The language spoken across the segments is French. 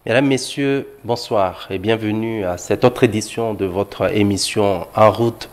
Mesdames, Messieurs, bonsoir et bienvenue à cette autre édition de votre émission En route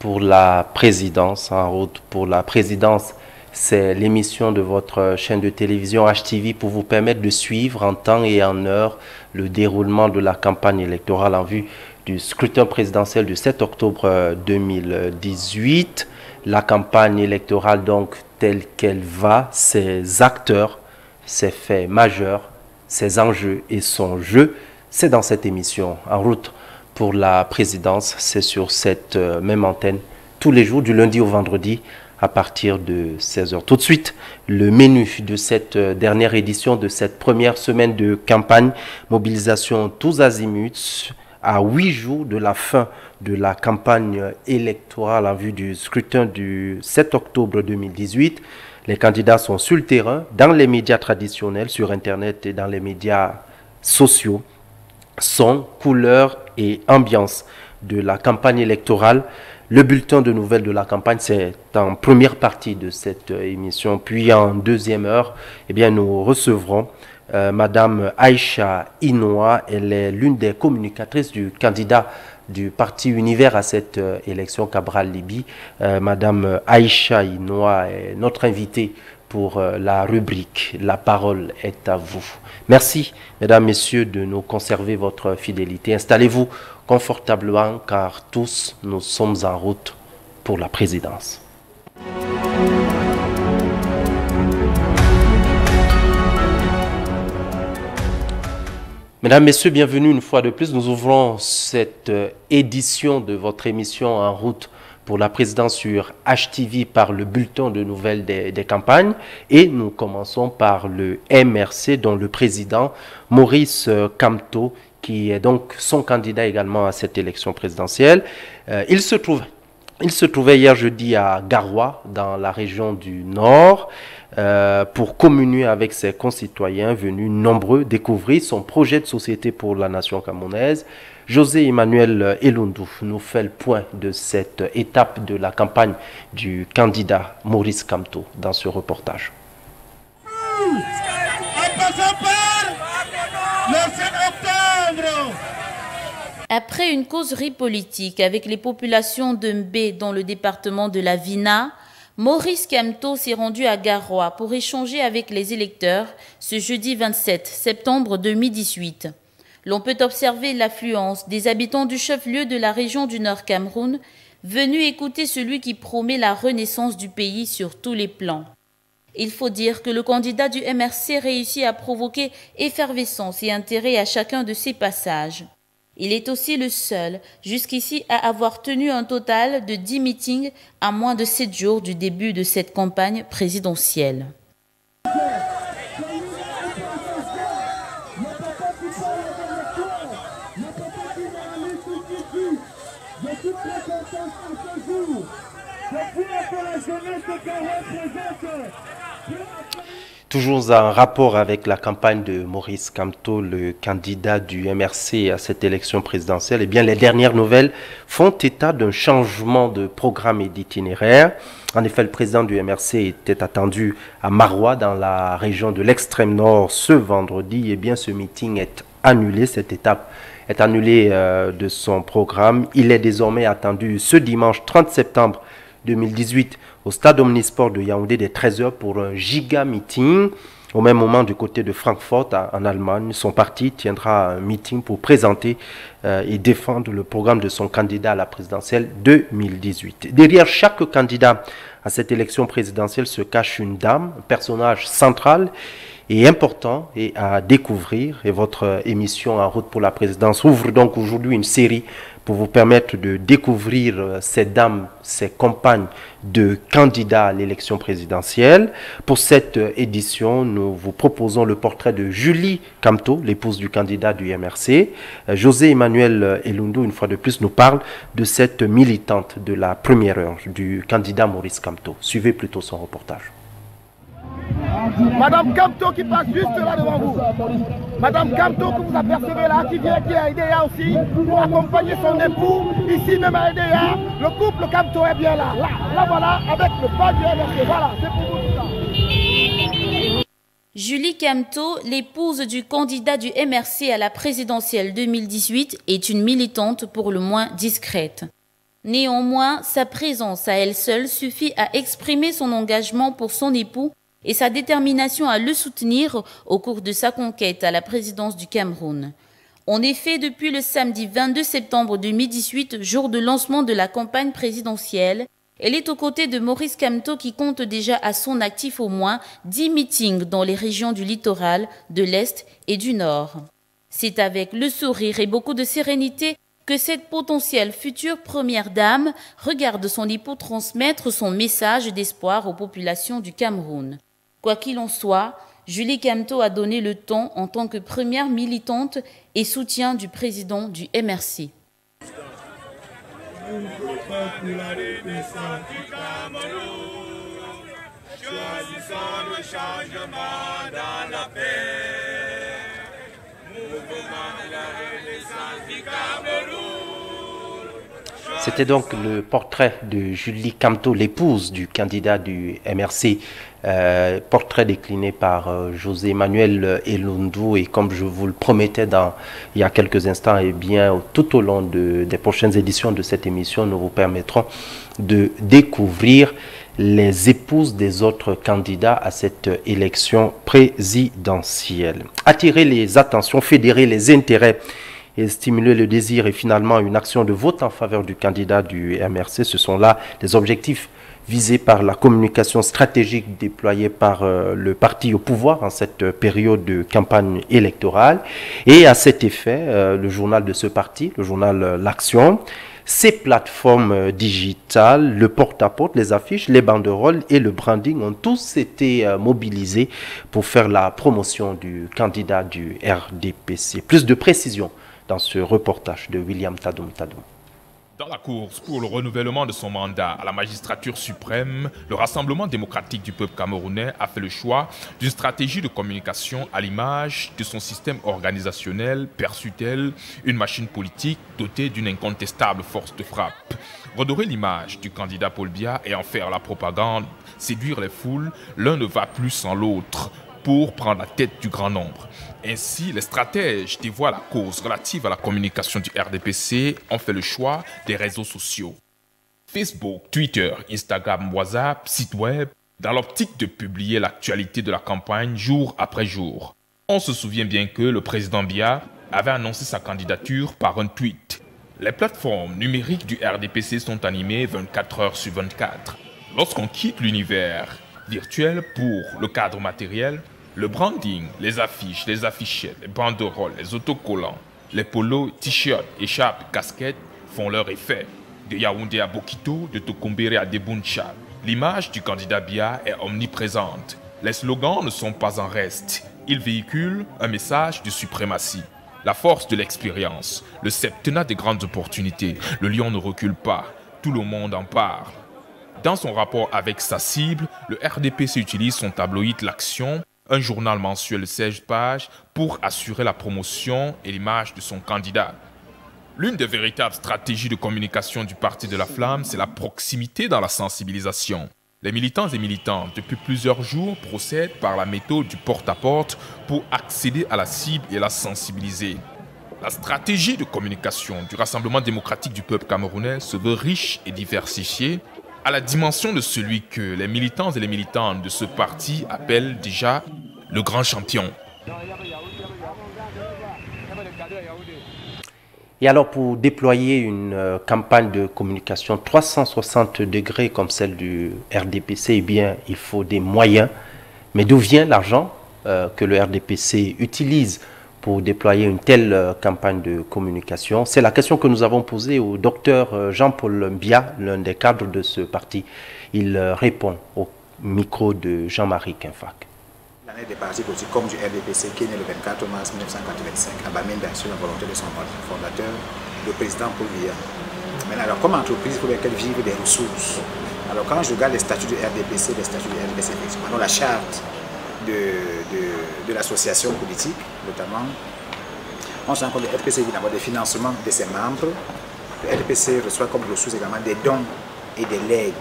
pour la présidence. En route pour la présidence, c'est l'émission de votre chaîne de télévision HTV pour vous permettre de suivre en temps et en heure le déroulement de la campagne électorale en vue du scrutin présidentiel du 7 octobre 2018. La campagne électorale donc telle qu'elle va, ses acteurs, ses faits majeurs, ses enjeux et son jeu, c'est dans cette émission En route pour la présidence. C'est sur cette même antenne tous les jours, du lundi au vendredi, à partir de 16h. Tout de suite, le menu de cette dernière édition de cette première semaine de campagne, mobilisation tous azimuts, à 8 jours de la fin de la campagne électorale en vue du scrutin du 7 octobre 2018. Les candidats sont sur le terrain, dans les médias traditionnels, sur Internet et dans les médias sociaux. Son, couleur et ambiance de la campagne électorale. Le bulletin de nouvelles de la campagne, c'est en première partie de cette émission. Puis en deuxième heure, eh bien, nous recevrons Madame Aïcha Inoua. Elle est l'une des communicatrices du candidat du parti Univers à cette élection Cabral Libye. Madame Aïcha Inoua est notre invitée pour la rubrique La parole est à vous. Merci, mesdames, messieurs, de nous conserver votre fidélité. Installez-vous confortablement car tous nous sommes en route pour la présidence. Mesdames, Messieurs, bienvenue une fois de plus. Nous ouvrons cette édition de votre émission En route pour la présidence sur HTV par le bulletin de nouvelles des campagnes. Et nous commençons par le MRC, dont le président Maurice Kamto, qui est donc son candidat également à cette élection présidentielle. Il se trouvait hier jeudi à Garoua, dans la région du Nord, pour communier avec ses concitoyens venus nombreux découvrir son projet de société pour la nation camerounaise. José Emmanuel Elundou nous fait le point de cette étape de la campagne du candidat Maurice Kamto dans ce reportage. Après une causerie politique avec les populations de Mbé dans le département de la Vina, Maurice Kamto s'est rendu à Garoua pour échanger avec les électeurs ce jeudi 27 septembre 2018. L'on peut observer l'affluence des habitants du chef-lieu de la région du Nord Cameroun, venus écouter celui qui promet la renaissance du pays sur tous les plans. Il faut dire que le candidat du MRC réussit à provoquer effervescence et intérêt à chacun de ses passages. Il est aussi le seul, jusqu'ici, à avoir tenu un total de 10 meetings à moins de 7 jours du début de cette campagne présidentielle. Toujours en rapport avec la campagne de Maurice Kamto, le candidat du MRC à cette élection présidentielle, eh bien, les dernières nouvelles font état d'un changement de programme et d'itinéraire. En effet, le président du MRC était attendu à Maroua, dans la région de l'extrême nord, ce vendredi. Eh bien, ce meeting est annulé, cette étape est annulée de son programme. Il est désormais attendu ce dimanche 30 septembre 2018 au stade Omnisport de Yaoundé dès 13h pour un giga meeting. Au même moment, du côté de Francfort, en Allemagne, son parti tiendra un meeting pour présenter et défendre le programme de son candidat à la présidentielle 2018. Derrière chaque candidat à cette élection présidentielle se cache une dame, un personnage central et important et à découvrir. Et votre émission En route pour la présidence ouvre donc aujourd'hui une série pour vous permettre de découvrir ces dames, ces compagnes de candidats à l'élection présidentielle. Pour cette édition, nous vous proposons le portrait de Julie Kamto, l'épouse du candidat du MRC. José Emmanuel Elundou, une fois de plus, nous parle de cette militante de la première heure du candidat Maurice Kamto. Suivez plutôt son reportage. Madame Kamto qui passe juste là devant vous. Madame Kamto que vous apercevez là, qui vient, qui est à Edea aussi, pour accompagner son époux, ici même à Edea. Le couple Kamto est bien là. Là voilà, avec le pas du MRC. Voilà, c'est pour vous tout ça. Julie Kamto, l'épouse du candidat du MRC à la présidentielle 2018, est une militante pour le moins discrète. Néanmoins, sa présence à elle seule suffit à exprimer son engagement pour son époux et sa détermination à le soutenir au cours de sa conquête à la présidence du Cameroun. En effet, depuis le samedi 22 septembre 2018, jour de lancement de la campagne présidentielle, elle est aux côtés de Maurice Kamto qui compte déjà à son actif au moins 10 meetings dans les régions du littoral, de l'Est et du Nord. C'est avec le sourire et beaucoup de sérénité que cette potentielle future première dame regarde son époux transmettre son message d'espoir aux populations du Cameroun. Quoi qu'il en soit, Julie Kamto a donné le ton en tant que première militante et soutien du président du MRC. Choisissons le changement dans la paix. Mouvement de la Renaissance du Cameroun. C'était donc le portrait de Julie Kamto, l'épouse du candidat du MRC, portrait décliné par José Emmanuel Elundou. Et comme je vous le promettais il y a quelques instants, et bien, tout au long des prochaines éditions de cette émission, nous vous permettrons de découvrir les épouses des autres candidats à cette élection présidentielle. Attirer les attentions, fédérer les intérêts et stimuler le désir et finalement une action de vote en faveur du candidat du MRC, ce sont là les objectifs visés par la communication stratégique déployée par le parti au pouvoir en cette période de campagne électorale. Et à cet effet, le journal de ce parti, le journal L'Action, ces plateformes digitales, le porte-à-porte, les affiches, les banderoles et le branding ont tous été mobilisés pour faire la promotion du candidat du RDPC. Plus de précisions dans ce reportage de William Tadoum. Dans la course pour le renouvellement de son mandat à la magistrature suprême, le Rassemblement démocratique du peuple camerounais a fait le choix d'une stratégie de communication à l'image de son système organisationnel, perçu tel une machine politique dotée d'une incontestable force de frappe. Redorer l'image du candidat Paul Biya et en faire la propagande, séduire les foules, l'un ne va plus sans l'autre pour prendre la tête du grand nombre. Ainsi, les stratèges dévoient la cause relative à la communication du RDPC ont fait le choix des réseaux sociaux. Facebook, Twitter, Instagram, WhatsApp, site web, dans l'optique de publier l'actualité de la campagne jour après jour. On se souvient bien que le président Biya avait annoncé sa candidature par un tweet. Les plateformes numériques du RDPC sont animées 24 heures sur 24. Lorsqu'on quitte l'univers virtuel pour le cadre matériel, le branding, les affiches, les affichettes, les banderoles, les autocollants, les polos, t-shirts, écharpes, casquettes font leur effet. De Yaoundé à Bokito, de Tokombéré à Debouncha, l'image du candidat Biya est omniprésente. Les slogans ne sont pas en reste. Ils véhiculent un message de suprématie. La force de l'expérience, le septennat des grandes opportunités, le lion ne recule pas, tout le monde en parle. Dans son rapport avec sa cible, le RDPC utilise son tabloïd L'Action, un journal mensuel de 16 pages, pour assurer la promotion et l'image de son candidat. L'une des véritables stratégies de communication du Parti de la Flamme, c'est la proximité dans la sensibilisation. Les militants et militantes, depuis plusieurs jours, procèdent par la méthode du porte-à-porte pour accéder à la cible et la sensibiliser. La stratégie de communication du Rassemblement démocratique du peuple camerounais se veut riche et diversifiée, à la dimension de celui que les militants et les militantes de ce parti appellent déjà le grand champion. Et alors, pour déployer une campagne de communication 360 degrés comme celle du RDPC, eh bien, il faut des moyens. Mais d'où vient l'argent que le RDPC utilise pour déployer une telle campagne de communication? C'est la question que nous avons posée au docteur Jean-Paul Biya, l'un des cadres de ce parti. Il répond au micro de Jean-Marie Kinfac. L'année des partis politiques comme du RDPC qui est né le 24 mars 1985 à Bamenda sur la volonté de son fondateur, le président Paul Biya. Maintenant, alors, comme entreprise, il faut qu'elle vive des ressources. Alors quand je regarde les statuts du RDPC, effectivement, la charte de l'association politique, notamment, on se rend compte que le RDPC vient d'avoir des financements de ses membres. Le RDPC reçoit comme ressources également des dons et des legs.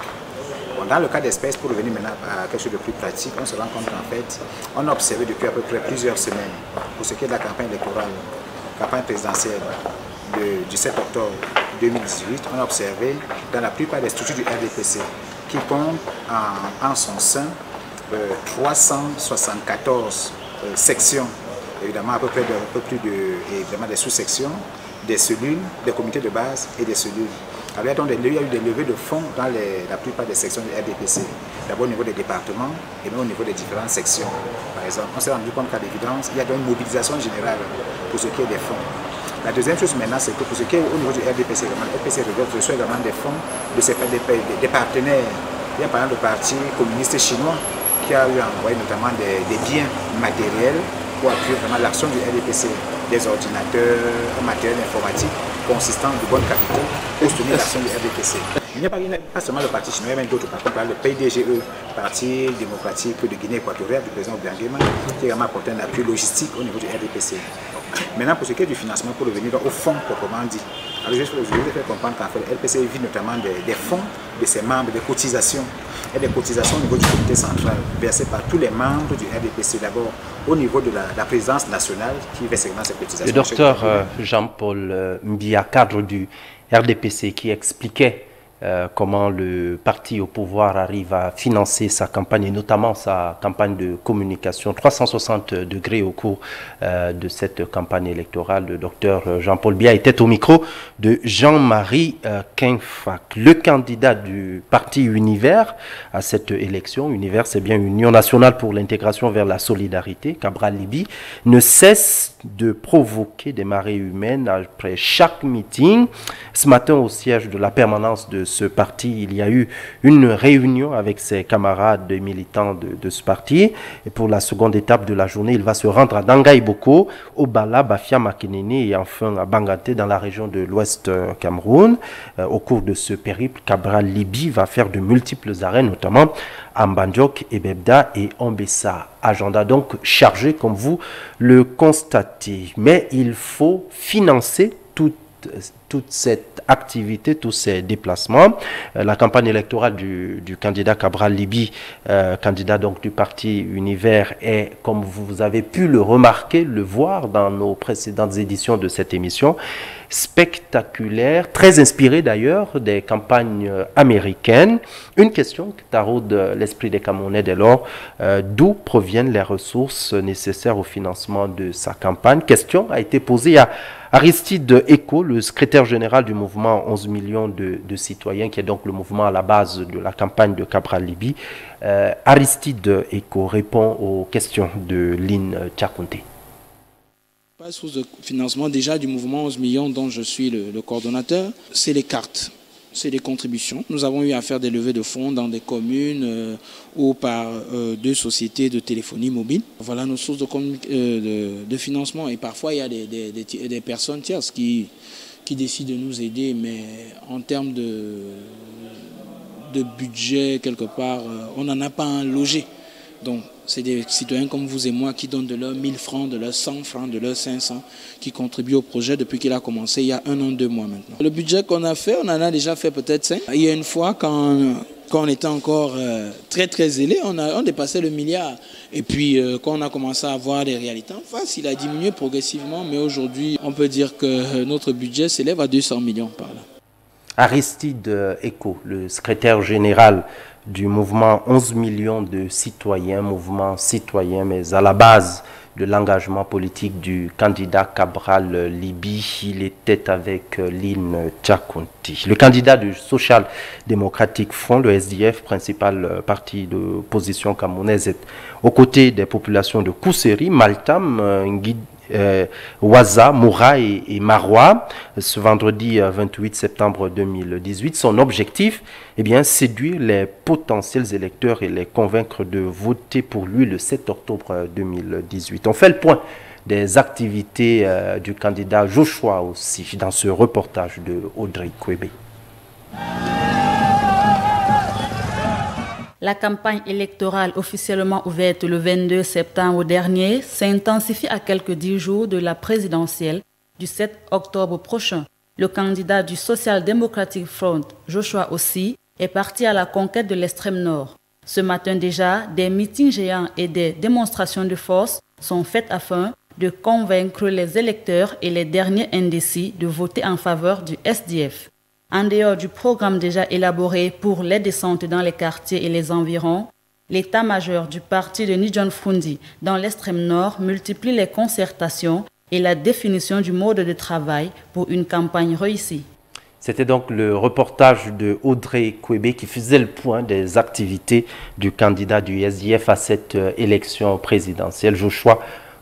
Bon, dans le cas d'espèce, pour revenir maintenant à quelque chose de plus pratique, on se rend compte qu'en fait, on a observé depuis à peu près plusieurs semaines, pour ce qui est de la campagne électorale, campagne présidentielle du 7 octobre 2018, on a observé dans la plupart des structures du RDPC qui comptent en son sein 374 sections, évidemment à peu près un peu plus évidemment des sous-sections, des cellules, des comités de base et des cellules. Alors, donc, il y a eu des levées de fonds dans la plupart des sections du RDPC, d'abord au niveau des départements et même au niveau des différentes sections. Par exemple, on s'est rendu compte qu'à l'évidence, il y a donc une mobilisation générale pour ce qui est des fonds. La deuxième chose maintenant, c'est que pour ce qui est au niveau du RDPC, le RDPC reçoit également des fonds des partenaires. Il y a par exemple le Parti communiste chinois qui a eu envoyé notamment des biens matériels pour appuyer vraiment l'action du RDPC, des ordinateurs, un matériel informatique consistant de bonne qualité pour soutenir l'action du RDPC. Il n'y a pas seulement le Parti chinois, il y a même d'autres, par exemple le PDGE, Parti démocratique de Guinée équatoriale, du président Obiangema, qui a également apporté un appui logistique au niveau du RDPC. Maintenant, pour ce qui est du financement, pour revenir au fonds proprement dit, alors je vais faire comprendre qu'en fait, le RDPC vit notamment des fonds de ses membres, des cotisations, et des cotisations au niveau du comité central, versées par tous les membres du RDPC, d'abord au niveau de la présidence nationale qui verse également ces cotisations. Le docteur Jean-Paul Mbia, cadre du RDPC, qui expliquait comment le parti au pouvoir arrive à financer sa campagne, et notamment sa campagne de communication 360 degrés au cours de cette campagne électorale. Le docteur Jean-Paul Mbia était au micro de Jean-Marie Kinfac. Le candidat du parti Univers à cette élection, Univers c'est bien Union nationale pour l'intégration vers la solidarité, Cabral Libi, ne cesse de provoquer des marées humaines après chaque meeting. Ce matin, au siège de la permanence de ce parti, il y a eu une réunion avec ses camarades militants de ce parti. Et pour la seconde étape de la journée, il va se rendre à Dangaïboko, au Bala, Bafia, Makenene et enfin à Bangaté dans la région de l'Ouest Cameroun. Au cours de ce périple, Cabral Libi va faire de multiples arrêts, notamment à Mbandjok, Ebebda et Ambessa. Agenda donc chargé, comme vous le constatez. Mais il faut financer toute cette activité, tous ces déplacements. La campagne électorale du candidat Cabral Libi, candidat donc du parti Univers, est, comme vous avez pu le remarquer, le voir dans nos précédentes éditions de cette émission, spectaculaire, très inspiré d'ailleurs des campagnes américaines. Une question qui taraude l'esprit des Camerounais dès lors, d'où proviennent les ressources nécessaires au financement de sa campagne? Question a été posée à Aristide Eko, le secrétaire général du mouvement 11 millions de citoyens, qui est donc le mouvement à la base de la campagne de Cabral Libi. Aristide Eko répond aux questions de Lynn Tchakounte. La source de financement déjà du mouvement 11 millions dont je suis le coordonnateur, c'est les cartes, c'est les contributions. Nous avons eu à faire des levées de fonds dans des communes ou par deux sociétés de téléphonie mobile. Voilà nos sources de financement. Et parfois, il y a des personnes tierces qui décident de nous aider, mais en termes de budget, quelque part, on n'en a pas un logé. Donc, c'est des citoyens comme vous et moi qui donnent de leurs 1000 francs, de leurs 100 francs, de leurs 500, qui contribuent au projet depuis qu'il a commencé il y a 1 an, 2 mois maintenant. Le budget qu'on a fait, on en a déjà fait peut-être 5. Il y a une fois, quand on était encore très zélé, on dépassait le milliard. Et puis, quand on a commencé à voir les réalités en face, il a diminué progressivement. Mais aujourd'hui, on peut dire que notre budget s'élève à 200 millions par là. Aristide Eko, le secrétaire général du mouvement 11 millions de citoyens, mouvement citoyen, mais à la base de l'engagement politique du candidat Cabral Libi. Il était avec Lynn Tchakounte. Le candidat du Social Democratic Front, le SDF, principal parti d'opposition camerounaise, est aux côtés des populations de Kousséri, Maltam, Ouaza, Moura et Marois. Ce vendredi 28 septembre 2018, son objectif, séduire les potentiels électeurs et les convaincre de voter pour lui le 7 octobre 2018. On fait le point des activités du candidat Joshua aussi dans ce reportage de Audrey Kwebe. La campagne électorale officiellement ouverte le 22 septembre dernier s'intensifie à quelques 10 jours de la présidentielle du 7 octobre prochain. Le candidat du Social Democratic Front, Joshua Ossi, est parti à la conquête de l'extrême nord. Ce matin déjà, des meetings géants et des démonstrations de force sont faites afin de convaincre les électeurs et les derniers indécis de voter en faveur du SDF. En dehors du programme déjà élaboré pour les descentes dans les quartiers et les environs, l'état-major du parti de Nijon Fundi dans l'extrême nord multiplie les concertations et la définition du mode de travail pour une campagne réussie. C'était donc le reportage de Audrey Kwebe qui faisait le point des activités du candidat du SDF à cette élection présidentielle. Joshua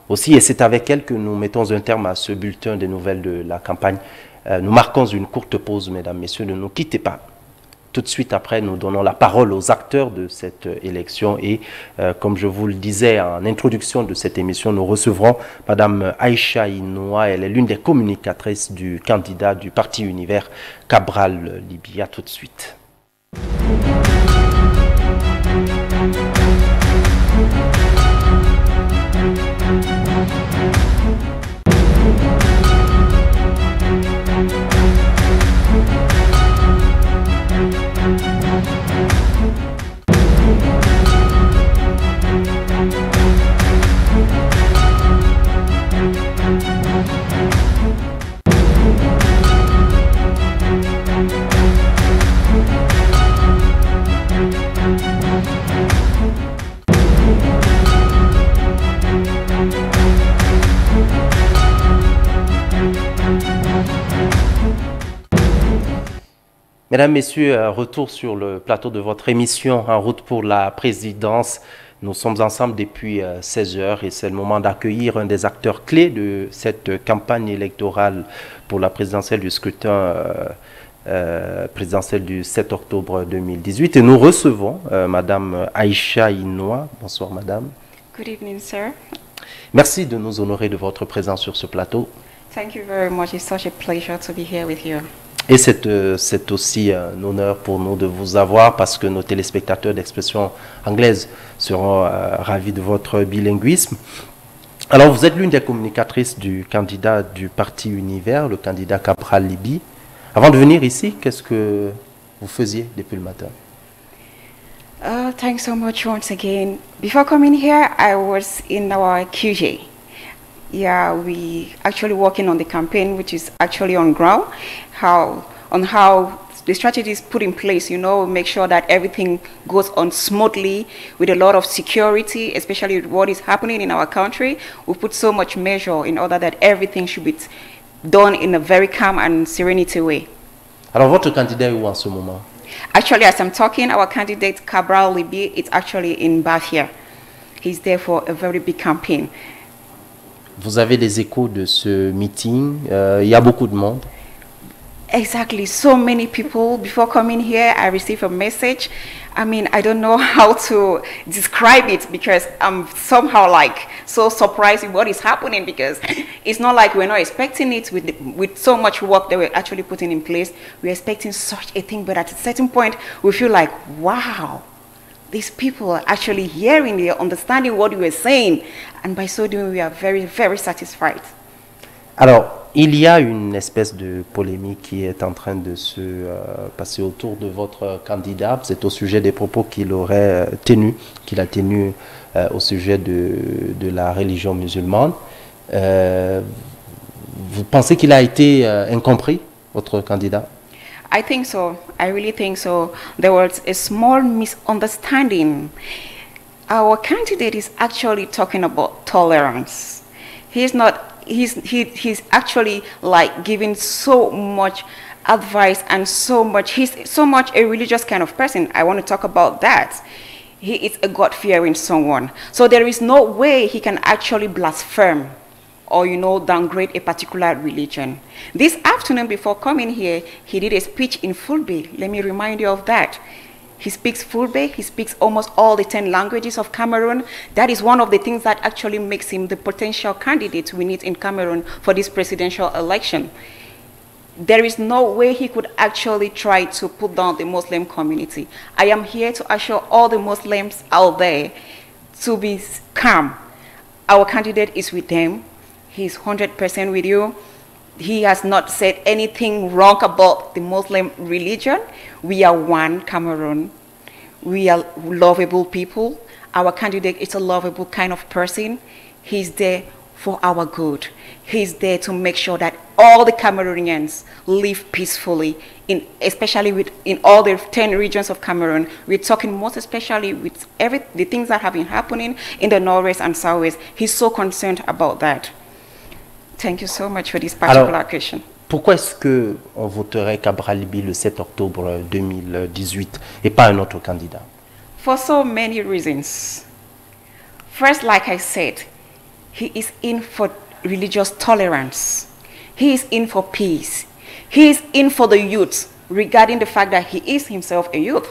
aussi, et c'est avec elle que nous mettons un terme à ce bulletin des nouvelles de la campagne. Nous marquons une courte pause, mesdames, messieurs, ne nous quittez pas. Tout de suite après, nous donnons la parole aux acteurs de cette élection et comme je vous le disais en introduction de cette émission, nous recevrons Madame Aïcha Inoua. Elle est l'une des communicatrices du candidat du Parti Univers, Cabral Libya. Tout de suite. Mesdames, Messieurs, retour sur le plateau de votre émission En route pour la présidence. Nous sommes ensemble depuis 16 heures et c'est le moment d'accueillir un des acteurs clés de cette campagne électorale pour la présidentielle du scrutin présidentiel du 7 octobre 2018. Et nous recevons Madame Aïcha Inoua. Bonsoir Madame. Good evening, sir. Merci de nous honorer de votre présence sur ce plateau. Thank you very much. It's such a pleasure to be here with you. Et c'est aussi un honneur pour nous de vous avoir parce que nos téléspectateurs d'expression anglaise seront ravis de votre bilinguisme. Alors, vous êtes l'une des communicatrices du candidat du Parti Univers, le candidat Cabral Libya. Avant de venir ici, qu'est-ce que vous faisiez depuis le matin? Thanks so much once again. Before coming here, I was in our QJ. Yeah, we actually working on the campaign, which is actually on ground, how the strategy is put in place, you know, make sure that everything goes on smoothly with a lot of security, especially with what is happening in our country. We put so much measure in order that everything should be done in a very calm and serenity way. Alors, votre candidat est où en ce moment? Actually, as I'm talking, our candidate, Cabral Libya, is actually in Bafia. He's there for a very big campaign. Vous avez des échos de ce meeting? Il y a beaucoup de monde. Exactly. So many people. Before coming here, I received a message. I mean, I don't know how to describe it because I'm somehow like so surprised with what is happening because it's not like we're not expecting it with so much work that we're actually putting in place. We're expecting such a thing, but at a certain point, we feel like, wow. These people are actually hearing, they are understanding what we are saying. And by so doing, we are very, very satisfied. Alors, il y a une espèce de polémique qui est en train de se passer autour de votre candidat. C'est au sujet des propos qu'il aurait tenus, qu'il a tenus au sujet de la religion musulmane. Vous pensez qu'il a été incompris, votre candidat? I think so. I really think so. There was a small misunderstanding. Our candidate is actually talking about tolerance. He's actually like giving so much advice and so much, he's so much a religious kind of person. I want to talk about that. He is a God-fearing someone. So there is no way he can actually blaspheme or, you know, downgrade a particular religion. This afternoon before coming here, he did a speech in Fulbe. Let me remind you of that. He speaks Fulbe, he speaks almost all the 10 languages of Cameroon. That is one of the things that actually makes him the potential candidate we need in Cameroon for this presidential election. There is no way he could actually try to put down the Muslim community. I am here to assure all the Muslims out there to be calm. Our candidate is with them. He's 100% with you. he has not said anything wrong about the Muslim religion. We are one Cameroon. We are lovable people. Our candidate is a lovable kind of person. He's there for our good. He's there to make sure that all the Cameroonians live peacefully, especially in all the 10 regions of Cameroon. We're talking most especially with the things that have been happening in the Northwest and Southwest. He's so concerned about that. Thank you so much for this particular question. Pourquoi est-ce qu'on voterait Cabral Libby le 7 octobre 2018 et pas un autre candidat? For so many reasons. First, like I said, he is in for religious tolerance. He is in for peace. He is in for the youth, regarding the fact that he is himself a youth.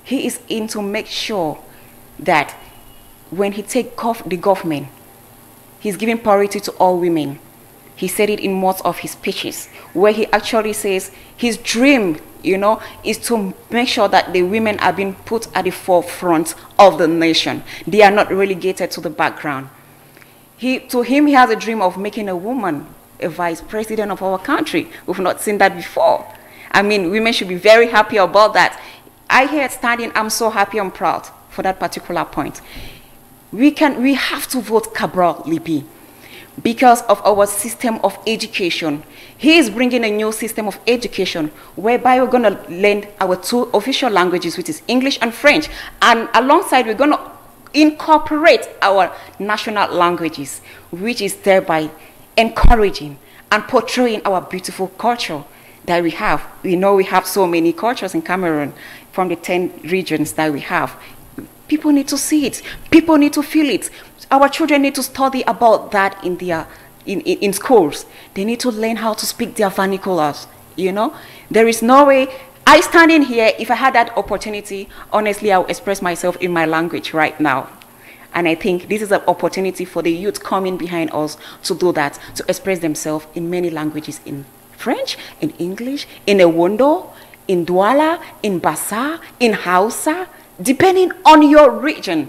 He is in to make sure that when he takes the government, he's giving priority to all women. He said it in most of his speeches, where he actually says his dream, is to make sure that the women are being put at the forefront of the nation. They are not relegated to the background. To him, he has a dream of making a woman a vice president of our country. We've not seen that before. I mean, women should be very happy about that. I hear it standing, I'm so happy and proud for that particular point. We have to vote Cabral Libby because of our system of education. He is bringing a new system of education whereby we're going to learn our 2 official languages, which is English and French. And alongside, we're going to incorporate our national languages, which is thereby encouraging and portraying our beautiful culture that we have. We know we have so many cultures in Cameroon from the 10 regions that we have. People need to see it. People need to feel it. Our children need to study about that in schools. They need to learn how to speak their vernaculars, There is no way. I stand in here, if I had that opportunity, honestly, I would express myself in my language right now. And I think this is an opportunity for the youth coming behind us to do that, to express themselves in many languages, in French, in English, in Ewondo, in Douala, in Bassa, in Hausa, depending on your region.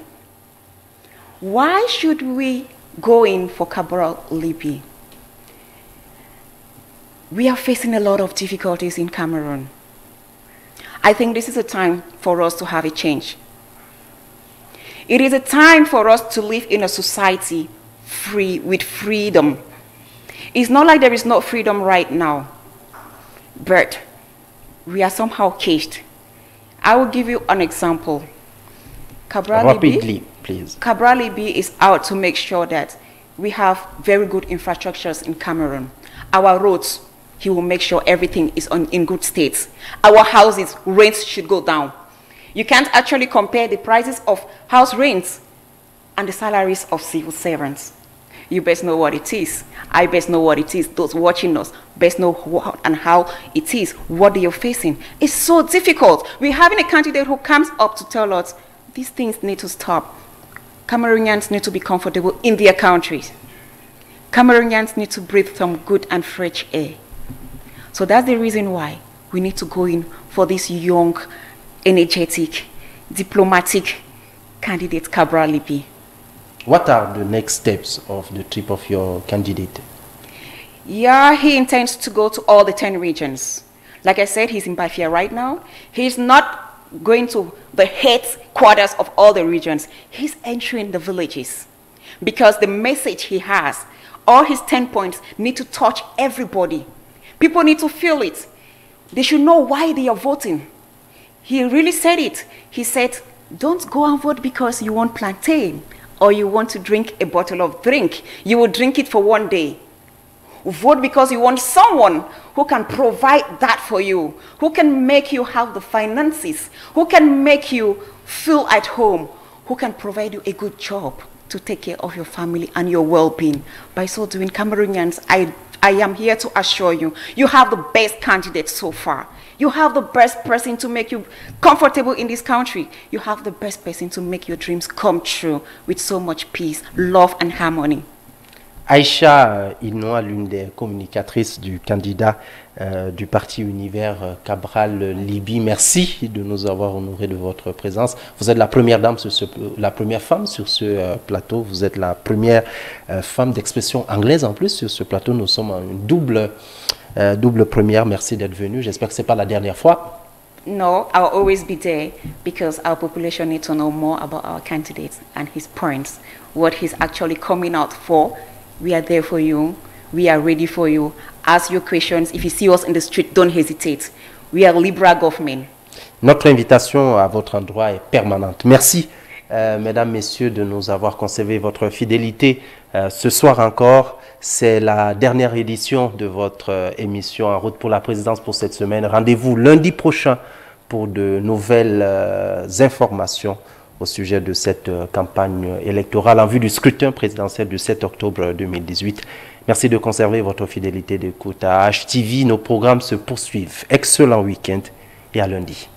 Why should we go in for Cabral Libby? We are facing a lot of difficulties in Cameroon. I think this is a time for us to have a change. It is a time for us to live in a society free, with freedom. It's not like there is no freedom right now, but we are somehow caged. I will give you an example. Rapidly, please. Cabral Libby is out to make sure that we have very good infrastructures in Cameroon. Our roads, he will make sure everything is in good state. Our houses, rents should go down. You can't actually compare the prices of house rents and the salaries of civil servants. You best know what it is. I best know what it is. Those watching us best know what and how it is, what they are facing. It's so difficult. We're having a candidate who comes up to tell us these things need to stop. Cameroonians need to be comfortable in their countries. Cameroonians need to breathe some good and fresh air. So that's the reason why we need to go in for this young, energetic, diplomatic candidate, Cabral Libby. What are the next steps of the trip of your candidate? Yeah, he intends to go to all the 10 regions. Like I said, he's in Bafia right now. He's not going to the headquarters of all the regions. He's entering the villages because the message he has, all his 10 points, need to touch everybody. People need to feel it. They should know why they are voting. He really said it. He said, don't go and vote because you want plantain or you want to drink a bottle of drink. You will drink it for one day. Vote because you want someone who can provide that for you, who can make you have the finances, who can make you feel at home, who can provide you a good job to take care of your family and your well-being. By so doing, Cameroonians, I am here to assure you, you have the best candidate so far. You have the best person to make you comfortable in this country. You have the best person to make your dreams come true with so much peace, love, and harmony. Aïcha Inoua, l'une des communicatrices du candidat du parti Univers Cabral Libye, merci de nous avoir honorés de votre présence. Vous êtes la première dame la première femme sur ce plateau. Vous êtes la première femme d'expression anglaise en plus sur ce plateau. Nous sommes en une double première. Merci d'être venue. J'espère que ce n'est pas la dernière fois. No, I'll always be there because our population needs to know more about our candidate and his points, what he's actually coming out for. We are there for you. We are ready for you. Ask your questions. If you see us in the street, don't hesitate. We are Libra government. Notre invitation à votre endroit est permanente. Merci, mesdames, messieurs, de nous avoir conservé votre fidélité. Ce soir encore, c'est la dernière édition de votre émission En route pour la présidence pour cette semaine. Rendez-vous lundi prochain pour de nouvelles informations au sujet de cette campagne électorale en vue du scrutin présidentiel du 7 octobre 2018. Merci de conserver votre fidélité d'écoute à HTV. Nos programmes se poursuivent. Excellent week-end et à lundi.